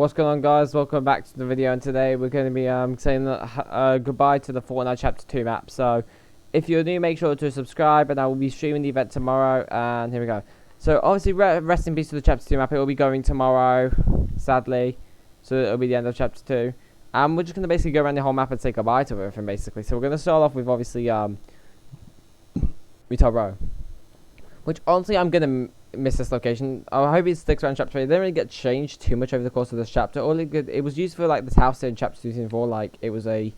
What's going on, guys? Welcome back to the video, and today we're going to be saying goodbye to the Fortnite Chapter 2 map. So if you're new, make sure to subscribe, and I will be streaming the event tomorrow. And here we go. So obviously rest in peace to the Chapter 2 map. It will be going tomorrow, sadly, so it'll be the end of Chapter 2. And we're just going to basically go around the whole map and say goodbye to everything, basically. So we're going to start off with obviously Retail Row, which honestly I'm going to miss this location. I hope it sticks around chapter 3. It didn't really get changed too much over the course of this chapter. All it was used for like this house in chapter 2 season 4. Like it was I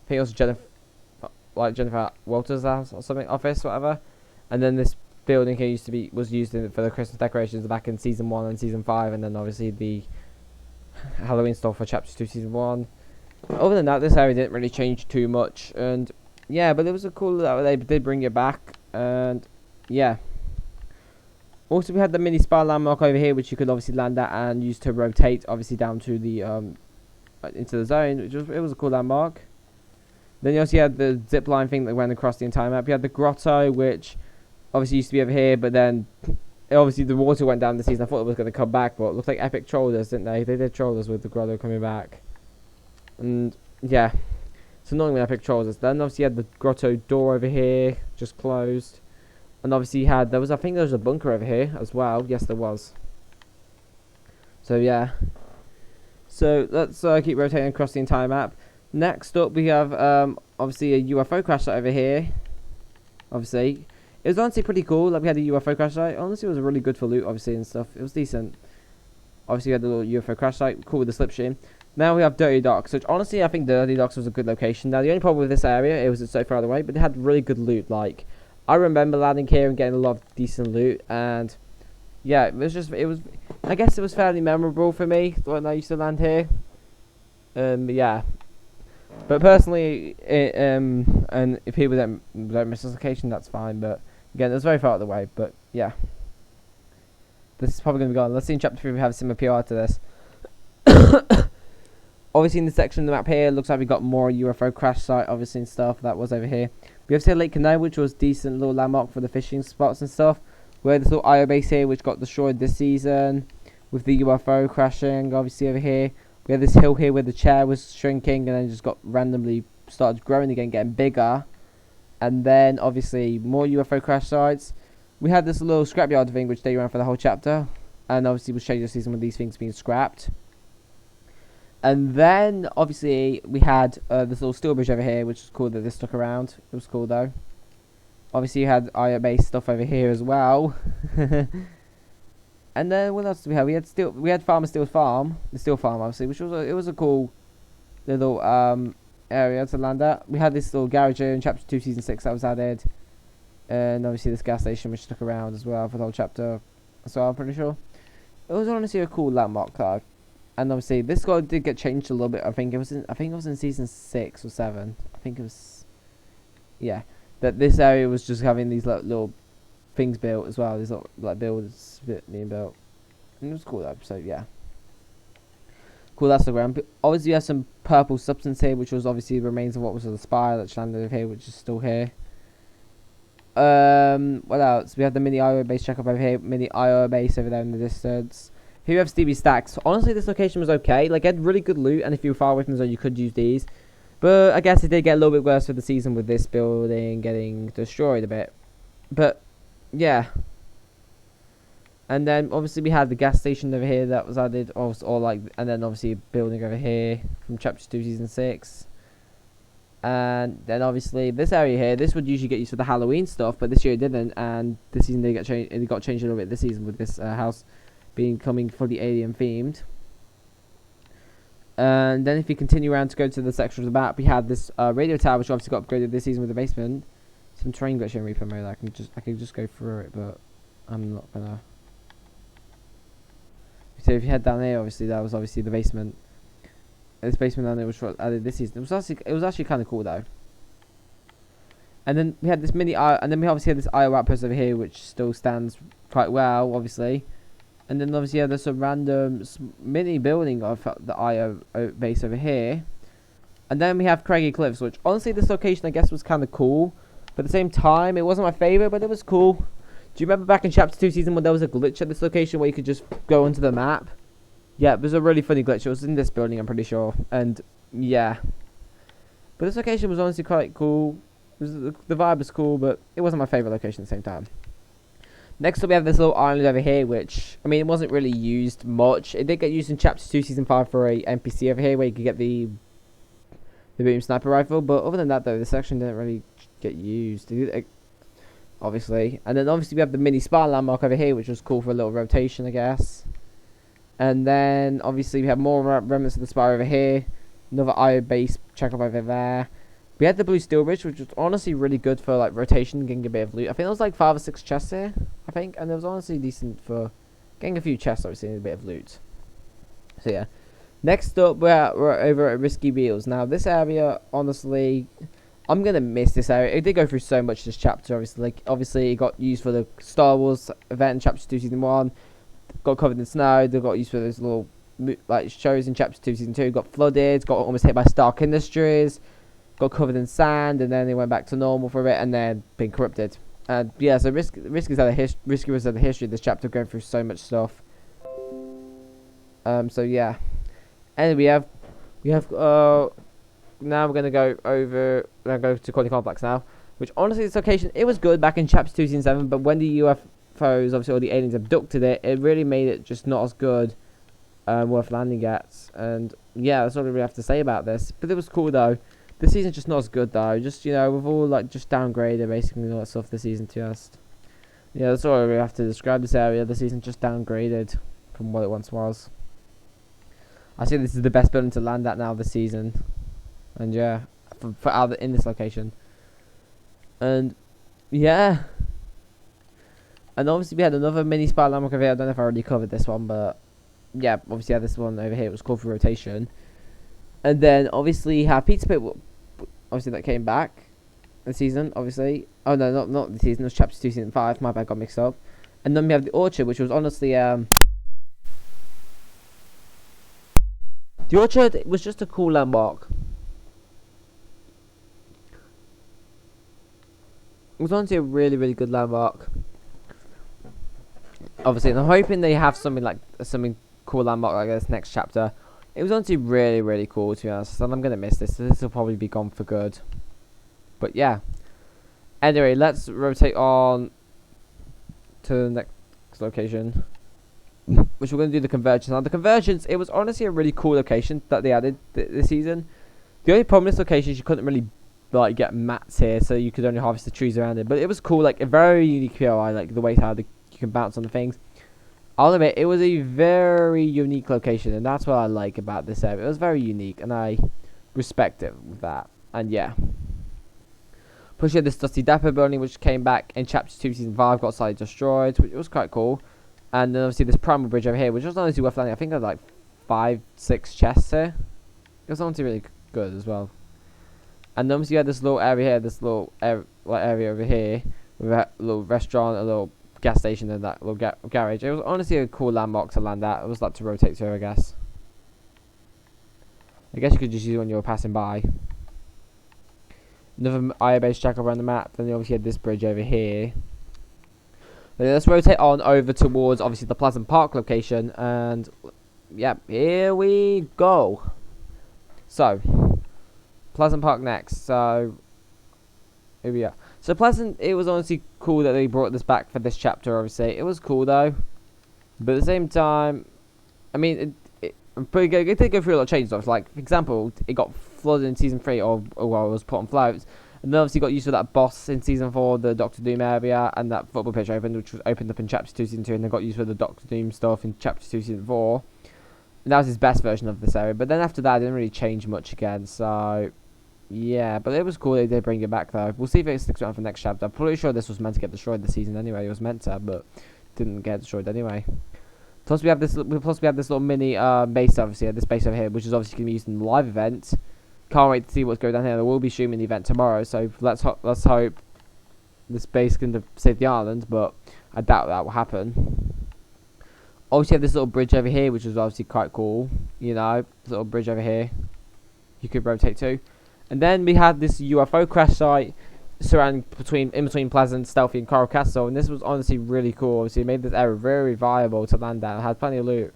think it was Jennifer Walters' house or something, office, whatever. And then this building here was used for the Christmas decorations back in season 1 and season 5, and then obviously the Halloween stuff for chapter 2 season 1. Other than that, this area didn't really change too much, and yeah, but it was a cool that they did bring it back, and yeah. Also, we had the mini spy landmark over here, which you could obviously land at and use to rotate, obviously down to the into the zone, it was a cool landmark. Then you also had the zip line thing that went across the entire map. You had the grotto, which obviously used to be over here, but then obviously the water went down this season. I thought it was going to come back, but it looked like Epic trolled us, didn't they? They did troll us with the grotto coming back, and yeah, it's annoying when Epic trolls us. Then obviously you had the grotto door over here, just closed. And obviously I think there was a bunker over here as well. Yes, there was. So yeah. So let's keep rotating across the entire map. Next up we have obviously a UFO crash site over here. Obviously. It was honestly pretty cool. Like we had a UFO crash site. Honestly it was really good for loot obviously and stuff. It was decent. Obviously we had the little UFO crash site. Cool with the slipstream. Now we have Dirty Docks, which honestly I think Dirty Docks was a good location. Now the only problem with this area, it was so far away, but it had really good loot. Like I remember landing here and getting a lot of decent loot, and yeah, I guess it was fairly memorable for me when I used to land here. Yeah, but personally, and if people don't miss this location, that's fine. But again, it was very far out of the way. But yeah, this is probably gonna be gone. Let's see in chapter 3 we have a similar PR to this. Obviously, in the section of the map here, looks like we got more UFO crash site, obviously, and stuff. That was over here. We have Lake Canal, which was decent little landmark for the fishing spots and stuff. We had this little IO base here, which got destroyed this season, with the UFO crashing, obviously, over here. We had this hill here where the chair was shrinking, and then just got randomly started growing again, getting bigger. And then, obviously, more UFO crash sites. We had this little scrapyard thing, which they ran for the whole chapter. And obviously, was changed this season with these things being scrapped. And then, obviously, we had this little steel bridge over here, which is cool that this stuck around. It was cool, though. Obviously, you had IO-based stuff over here as well. And then, what else did we have? We had Farmer Steel Farm. The Steel Farm, obviously, which was a cool little area to land at. We had this little garage here in Chapter 2, Season 6 that was added. And, obviously, this gas station, which stuck around as well for the whole chapter. So, I'm pretty sure. It was honestly a cool landmark card. And obviously, this guy did get changed a little bit. I think it was in season 6 or 7. I think it was, yeah. That this area was just having these little things built as well. These little like buildings being built, and it was cool though. So yeah, cool. That's the ground. But obviously, you have some purple substance here, which was obviously the remains of what was the spire that landed over here, which is still here. What else? We have the mini IO base check up over here. Mini IO base over there in the distance. Here we have Stevie Stacks. Honestly, this location was okay. Like, it had really good loot, and if you were far away from the zone, you could use these. But I guess it did get a little bit worse for the season with this building getting destroyed a bit. But, yeah. And then, obviously, we had the gas station over here that was added. And then, obviously, a building over here from Chapter 2, Season 6. And then, obviously, this area here, this would usually get used for the Halloween stuff, but this year it didn't. And this season, it got changed a little bit this season with this house becoming fully alien themed. And then if you continue around to go to the section of the map, we had this radio tower, which obviously got upgraded this season with the basement. Some terrain glitch in Reaper mode. I can just go through it, but I'm not gonna. So if you head down here, obviously that was obviously the basement. This basement down there was added this season. It was actually kind of cool though. And then we had this and then we obviously had this IO outpost over here, which still stands quite well, obviously. And then obviously there's a random mini building of the IO base over here. And then we have Craggy Cliffs, which honestly this location I guess was kind of cool. But at the same time, it wasn't my favourite, but it was cool. Do you remember back in Chapter 2 Season 1 there was a glitch at this location where you could just go onto the map? Yeah, it was a really funny glitch. It was in this building, I'm pretty sure. And yeah, but this location was honestly quite cool. The vibe was cool, but it wasn't my favorite location at the same time. Next up, we have this little island over here, which, I mean, it wasn't really used much. It did get used in Chapter 2, Season 5 for a NPC over here, where you could get the boom sniper rifle. But other than that, though, this section didn't really get used, obviously. And then, obviously, we have the mini spy landmark over here, which was cool for a little rotation, I guess. And then, obviously, we have more remnants of the spy over here. Another IO base check-up over there. We had the blue steel bridge, which was honestly really good for like rotation and getting a bit of loot. I think there was like 5 or 6 chests here, I think, and it was honestly decent for getting a few chests, obviously, and a bit of loot. So yeah. Next up, we're over at Risky Wheels. Now, this area, honestly, I'm gonna miss this area. It did go through so much this chapter, obviously. Like, obviously, it got used for the Star Wars event in Chapter 2, Season 1. Got covered in snow. They got used for those little like shows in Chapter 2, Season 2. Got flooded. Got almost hit by Stark Industries. Got covered in sand, and then they went back to normal for a bit, and then been corrupted. And yeah, so Risky was at the history of this chapter, going through so much stuff. So yeah, and we have now we're gonna go to Quality Complex now, which honestly this location it was good back in Chapter 2, Season 7, but when the UFOs, obviously all the aliens abducted it, it really made it just not as good, worth landing at. And yeah, that's all we really have to say about this. But it was cool though. This season's just not as good though. Just, you know, we've all like just downgraded basically all that stuff this season to us. Yeah, that's all I really have to describe this area. The season just downgraded from what it once was. I think this is the best building to land at now this season. And yeah, for out in this location. And yeah. And obviously we had another mini spy landmark over here. I don't know if I already covered this one, but yeah, obviously I had this one over here. It was called for rotation. And then obviously you have Pizza Pit, obviously that came back the season, obviously. Oh no, not the season, it was Chapter 2, Season 5, my bad, got mixed up. And then we have the Orchard, which was honestly, the Orchard was just a cool landmark. It was honestly a really, really good landmark. Obviously, and I'm hoping they have something cool landmark like this next chapter. It was honestly really, really cool, to be honest, and I'm going to miss this. This will probably be gone for good. But yeah. Anyway, let's rotate on to the next location, which we're going to do the Convergence. Now, the Convergence, it was honestly a really cool location that they added this season. The only problem with this location is you couldn't really like get mats here, so you could only harvest the trees around it. But it was cool, like a very unique POI, like the way how you can bounce on the things. I'll admit, it was a very unique location, and that's what I like about this area. It was very unique, and I respect it with that. And yeah. Plus, you had this Dusty Depot building, which came back in Chapter 2, Season 5, got slightly destroyed, which was quite cool. And then obviously this Primal Bridge over here, which was honestly worth landing. I think I had like 5, 6 chests here. It was honestly really good as well. And then obviously you had this little area here, this little area over here, with a little restaurant, a little gas station, and that little garage. It was honestly a cool landmark to land at. It was like to rotate to, I guess. I guess you could just use it when you were passing by. Another IO base check around the map. Then you obviously had this bridge over here. Then let's rotate on over towards obviously the Pleasant Park location, and yeah, here we go. So Pleasant Park next. So here we are. So Pleasant, it was honestly cool that they brought this back for this chapter, obviously. It was cool though. But at the same time, I mean, it did go through a lot of changes. Like, for example, it got flooded in Season 3, or it was put on floats. And then obviously got used for that boss in Season 4, the Doctor Doom area, and that football pitch opened, which was opened up in Chapter 2, Season 2, and then got used for the Doctor Doom stuff in Chapter 2, Season 4. And that was his best version of this area. But then after that, it didn't really change much again, so yeah, but it was cool they did bring it back though. We'll see if it sticks around for next chapter. I'm pretty sure this was meant to get destroyed this season anyway. It was meant to, but didn't get destroyed anyway. Plus we have this little mini base obviously, this base over here, which is obviously going to be used in the live event. Can't wait to see what's going down here. There will be streaming the event tomorrow, so let's hope this base can save the island, but I doubt that will happen. Obviously, you have this little bridge over here, which is obviously quite cool. You know, this little bridge over here. You could rotate to. And then we had this UFO crash site surrounding in between Pleasant, Stealthy, and Coral Castle, and this was honestly really cool. Obviously, it made this area very viable to land at. It had plenty of loot.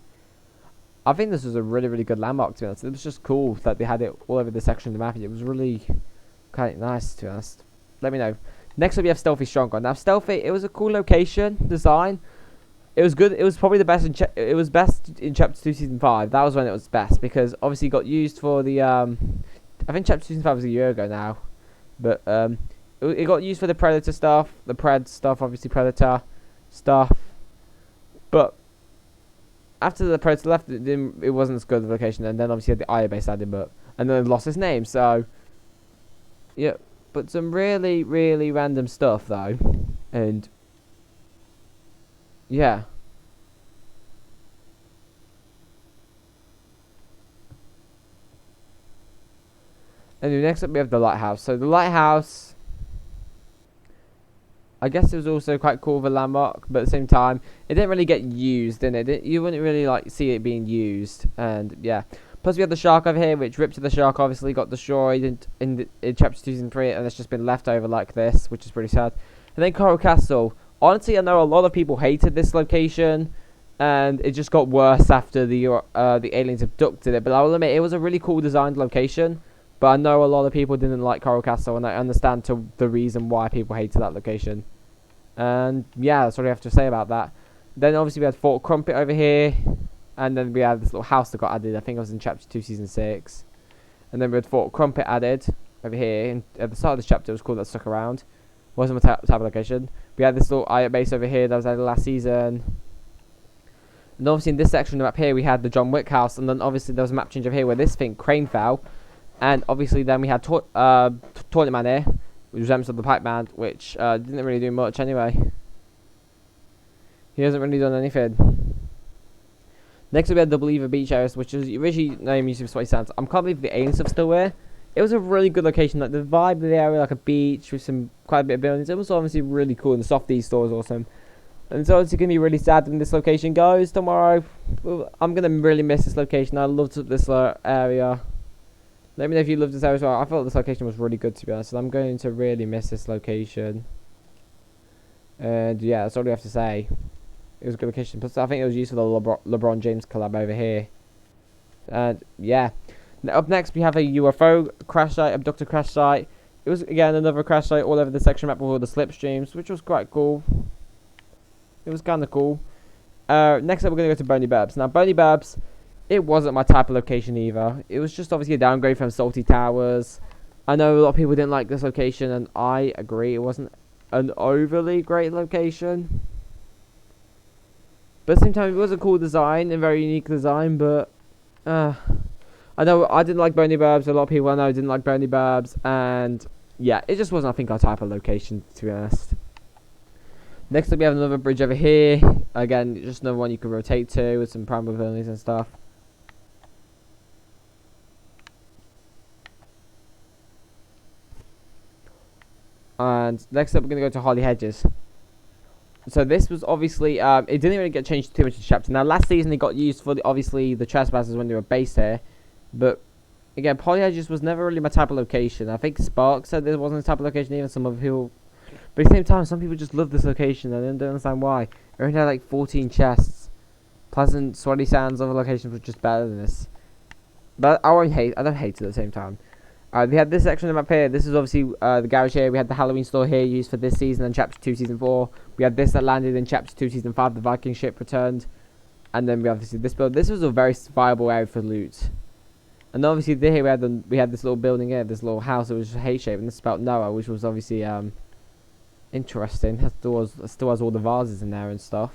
I think this was a really, really good landmark, to be honest. It was just cool that they had it all over the section of the map. It was really kind of nice, to be honest. Let me know. Next up, we have Stealthy Stronghold. Now, Stealthy, it was a cool location design. It was good. It was probably the best in it was best in Chapter 2 Season 5. That was when it was best, because obviously it got used for the I think Chapter 2 Season 5 was a year ago now. But it got used for the Predator stuff, the Pred stuff, obviously Predator stuff. But after the Predator left, it wasn't as good of a location, and then obviously had the IO base added, and then it lost its name. So yeah, but some really, really random stuff though, and yeah. And next up we have the lighthouse. So the lighthouse, I guess it was also quite cool of a landmark, but at the same time, it didn't really get used, didn't it? You wouldn't really like see it being used, and yeah. Plus we have the shark over here, which Rip to the Shark obviously got destroyed in Chapter 2 Season 3, and it's just been left over like this, which is pretty sad. And then Coral Castle. Honestly, I know a lot of people hated this location, and it just got worse after the aliens abducted it. But I will admit, it was a really cool designed location. But I know a lot of people didn't like Coral Castle, and I understand the reason why people hated that location. And yeah, that's all I have to say about that. Then obviously we had Fort Crumpet over here, and then we had this little house that got added. I think it was in Chapter 2 Season 6. And then we had Fort Crumpet added over here. And at the start of this chapter, it was called That Stuck Around. Wasn't my type of location. We had this little IO base over here that was added last season. And obviously in this section of the map here, we had the John Wick house. And then obviously there was a map change over here where this thing, Crane, fell. And obviously then we had Toilet Man here, which was of the Pipe Man, which didn't really do much anyway. He hasn't really done anything. Next up we had the Believer Beach House, which was originally named Use of Sweaty Sands. I can't believe the alien stuff's still there. It was a really good location, like the vibe of the area, like a beach with quite a bit of buildings. It was obviously really cool, and the Softies store was awesome. And it's obviously going to be really sad when this location goes tomorrow. I'm going to really miss this location. I loved this area. Let me know if you loved this area as well. I thought this location was really good, to be honest. And I'm going to really miss this location. And yeah, that's all we have to say. It was a good location. Plus, I think it was used for the LeBron James collab over here. And yeah. Now, up next, we have a UFO crash site, abductor crash site. It was, again, another crash site all over the section map with all the slipstreams, which was quite cool. It was kind of cool. Next up, we're going to go to Boney Burbs. Now, Boney Burbs, it wasn't my type of location either. It was just obviously a downgrade from Salty Towers. I know a lot of people didn't like this location, and I agree. It wasn't an overly great location. But at the same time, it was a cool design, a very unique design, but I know I didn't like Boney Burbs. A lot of people I know didn't like Boney Burbs, and yeah, it just wasn't, I think, our type of location, to be honest. Next up, we have another bridge over here. Again, just another one you can rotate to with some primal buildings and stuff. And next up, we're going to go to Holly Hedges. So this was obviously, it didn't really get changed too much in the chapter. Now, last season, it got used for, obviously, the trespassers when they were based here. But, again, Holly Hedges was never really my type of location. I think Spark said this wasn't a type of location, even some other people. But at the same time, some people just love this location, and I don't understand why. It only had, like, 14 chests. Pleasant, Sweaty Sands, other locations were just better than this. But I don't hate it at the same time. We had this section of the map here. This is obviously the garage here. We had the Halloween store here used for this season and Chapter 2 Season 4. We had this that landed in Chapter 2 Season 5. The Viking ship returned. And then we obviously this build. This was a very viable area for loot. And obviously here we had this little building here, this little house that was H-shaped, and this is about Noah, which was obviously interesting. It still has all the vases in there and stuff.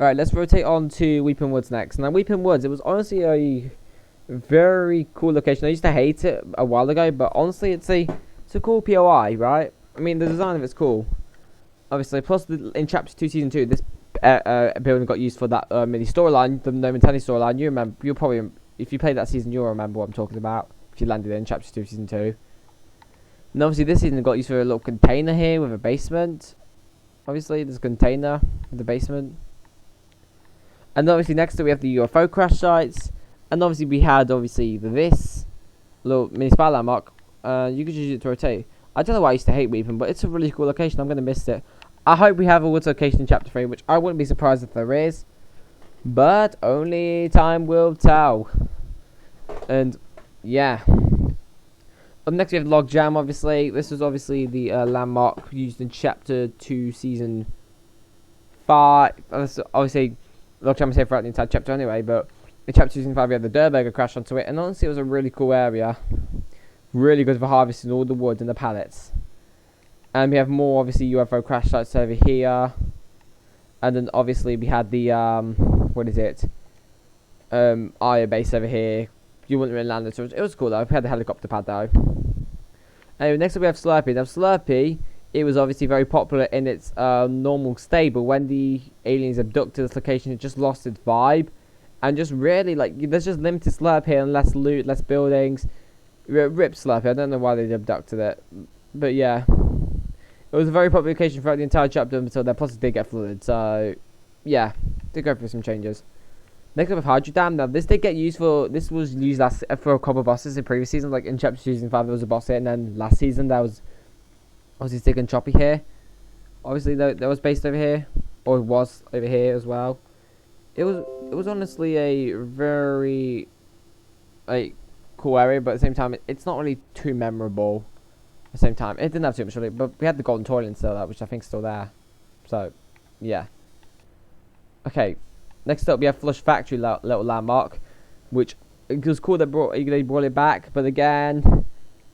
Alright, let's rotate on to Weeping Woods next. Now Weeping Woods, it was honestly a very cool location. I used to hate it a while ago, but honestly it's a cool POI, right? I mean, the design of it's cool, obviously. Plus in Chapter 2 Season 2, this building got used for that mini storyline, the No Mentality storyline. You'll probably, if you played that season, you'll remember what I'm talking about if you landed in Chapter 2 Season 2. And obviously this season got used for a little container here with a basement. Obviously there's a container with the basement. And obviously next to we have the UFO crash sites. And obviously we had this little mini spy landmark. You could use it to rotate. I don't know why I used to hate Weeping, but it's a really cool location. I'm going to miss it. I hope we have a woods location in Chapter 3, which I wouldn't be surprised if there is. But only time will tell. And yeah. Up next we have Logjam, obviously. This was obviously the landmark used in Chapter 2, Season 5. Obviously, Logjam was here throughout the entire chapter anyway, but in Chapter 2, Season 5 we had the Durburger crash onto it, and honestly it was a really cool area. Really good for harvesting all the wood and the pallets. And we have more, obviously, UFO crash sites over here. And then obviously we had the, what is it? IO base over here. You wouldn't really land it, so it was cool though. We had the helicopter pad though. Anyway, next up we have Slurpy. Now Slurpy, it was obviously very popular in its normal state, but when the aliens abducted this location, it just lost its vibe. And just really, like, there's just limited Slurp here and less loot, less buildings. Rip Slurpy, I don't know why they abducted it. But yeah. It was a very popular location throughout the entire chapter until their plus did get flooded, so yeah, did go through some changes. Next up with Hydro Dam. Now this did get used for, this was used last for a couple of bosses in previous seasons, like in chapter 2 season 5 there was a boss here, and then last season there was obviously Stick and Choppy here. Obviously there was based over here, or it was over here as well. It was honestly a very like cool area, but at the same time it's not really too memorable. At the same time, it didn't have too much really, but we had the golden toilet still, which I think is still there. So yeah. Okay. Next up, we have Flush Factory, little landmark, which it was cool that they brought it back, but again,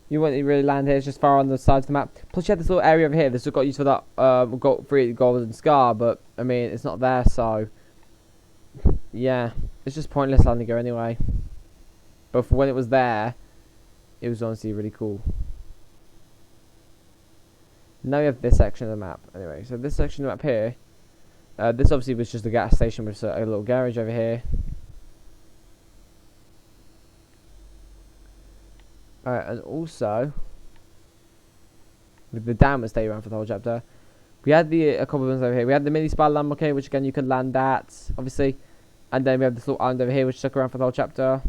you wouldn't really land here. It's just far on the side of the map. Plus, you had this little area over here. This got used for that free golden scar, but I mean, it's not there, so yeah, it's just pointless landing here anyway. But for when it was there, it was honestly really cool. Now we have this section of the map. Anyway, so this section of the map here. This obviously was just a gas station with a little garage over here. Alright, and also with the dam that stayed around for the whole chapter. We had a couple of ones over here. We had the mini spy landmark here, which again you could land at, obviously. And then we have this little island over here, which stuck around for the whole chapter,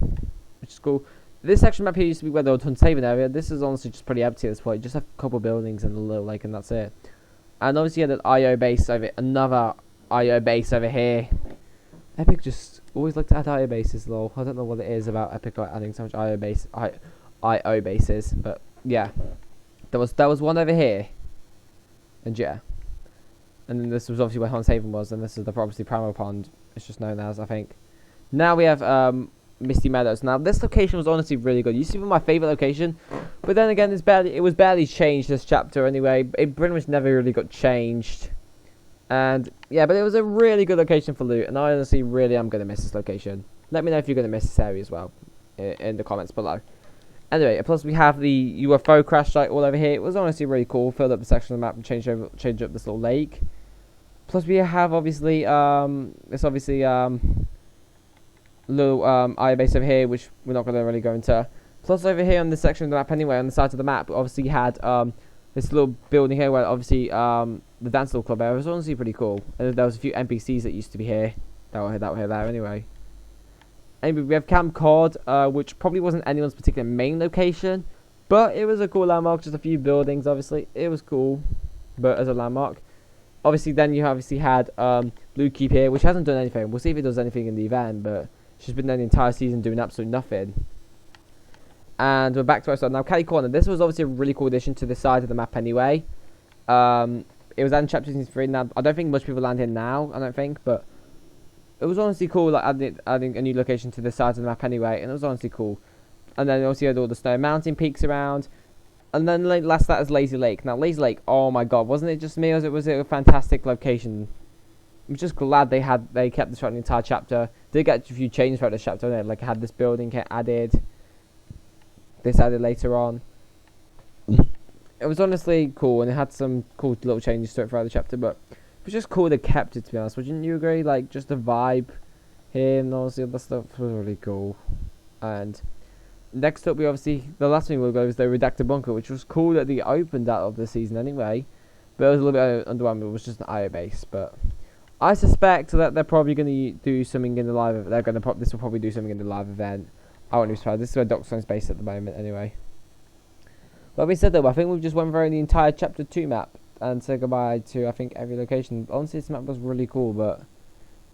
which is cool. This section map here used to be where the Hunt-Saving area. This is honestly just pretty empty at this point. Just a couple of buildings and a little lake, and that's it. And obviously you had an IO base over another IO base over here. Epic just always like to add IO bases, lol. I don't know what it is about Epic like adding so much IO bases, but yeah. There was one over here. And yeah. And then this was obviously where Hans Haven was, and this is the obviously Primal Pond. It's just known as, I think. Now we have Misty Meadows. Now this location was honestly really good. It used to be my favourite location, but then again it was barely changed this chapter anyway. It pretty much never really got changed. And yeah, but it was a really good location for loot, and I honestly really am going to miss this location. Let me know if you're going to miss this area as well in the comments below. Anyway, plus we have the UFO crash site all over here. It was honestly really cool. Filled up the section of the map and changed up this little lake. Plus we have obviously little IO base over here, which we're not going to really go into. Plus over here on this section of the map anyway, on the side of the map, we obviously had this little building here where obviously the dance little club area was honestly pretty cool. And there was a few NPCs that used to be here that were here there anyway. Anyway, we have Camp Cod, which probably wasn't anyone's particular main location, but it was a cool landmark. Just a few buildings, obviously it was cool, but as a landmark. Obviously, then you obviously had Blue Keep here, which hasn't done anything. We'll see if it does anything in the event, but she's been there the entire season doing absolutely nothing. And we're back to our start now. Kelly Corner. This was obviously a really cool addition to this side of the map anyway. It was in chapter 3. Now I don't think much people land here now. I don't think, but it was honestly cool. Like adding a new location to this side of the map anyway, and it was honestly cool. And then also you had all the Snow Mountain peaks around. And then last that is Lazy Lake. Now Lazy Lake, oh my god, wasn't it just me, or was it a fantastic location? I'm just glad they kept this throughout the entire chapter. Did get a few changes throughout the chapter, didn't it? Like I had this building get added. This added later on. It was honestly cool, and it had some cool little changes to it throughout the chapter, but it was just cool they kept it, to be honest. Wouldn't you agree? Like just the vibe here and all the other stuff was really cool. And next up, we obviously, the last thing we'll go is the Redacted Bunker, which was cool that they opened that of the season anyway. But it was a little bit underwhelming. It was just an IO base, but I suspect that they're probably going to do something in the live. This will probably do something in the live event. I won't be surprised. This is where Dr. Stone's based at the moment, anyway. But we said though, I think we've just went through the entire chapter 2 map and said goodbye to I think every location. Honestly, this map was really cool, but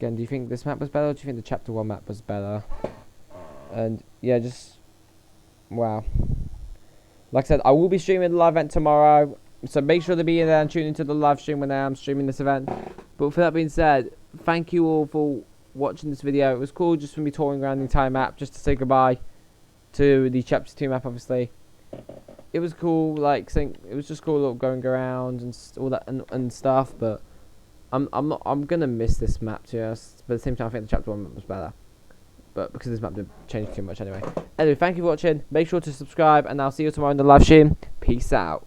Again, do you think this map was better, or do you think the chapter 1 map was better? And yeah, just wow. Like I said, I will be streaming the live event tomorrow, so make sure to be in there and tune into the live stream when I am streaming this event. But for that being said, thank you all for watching this video. It was cool just for me touring around the entire map, just to say goodbye to the chapter 2 map. Obviously, it was cool. Like, it was just cool going around and all that and stuff. But I'm gonna miss this map just. But at the same time, I think the chapter 1 map was better. But because this map didn't change too much anyway. Anyway, thank you for watching. Make sure to subscribe, and I'll see you tomorrow in the live stream. Peace out.